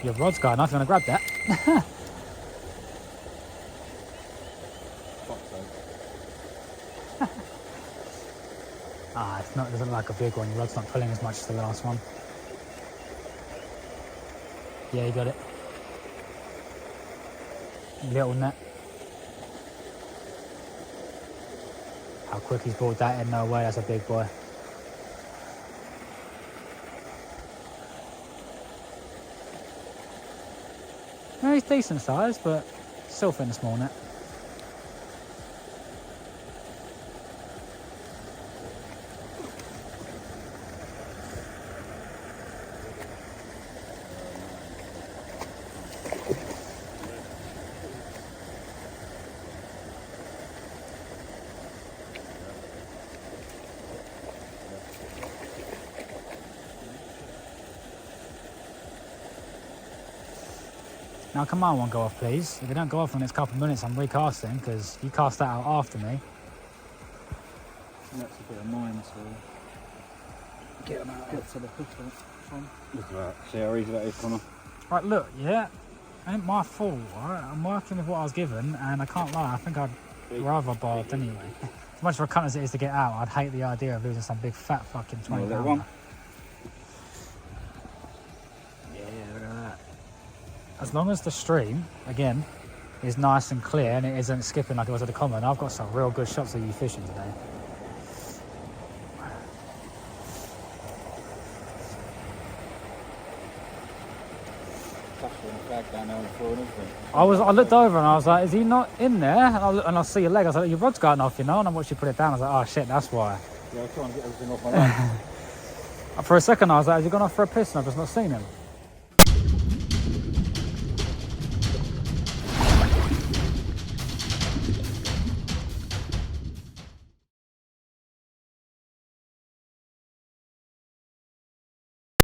Your rod's got enough, you want to grab that? It's not, it doesn't look like a big one. Your rod's not pulling as much as the last one. Yeah, you got it. Little net. How quick he's brought that in, no way, that's a big boy. No, he's decent size, but still fit in a small net. Now come on, one go off please. If you don't go off in the next couple of minutes, I'm recasting because you cast that out after me. That's a bit of mine, so get them out. Get to the hook on. Look at that. See how easy that is, Connor? Right, look, yeah, ain't my fault, right? I'm working with what I was given, and I can't lie, I think I'd rather barbed anyway. As much of a cunt as it is to get out, I'd hate the idea of losing some big fat fucking 20 pounder. One. As long as the stream, again, is nice and clear and it isn't skipping like it was at the common, I've got some real good shots of you fishing today. I looked over and I was like, is he not in there? And I see your leg, I was like, your rod's going off, you know? And I watched you put it down, I was like, oh shit, that's why. Yeah, I was trying to get everything off my leg. For a second I was like, has he gone off for a piss and I've just not seen him?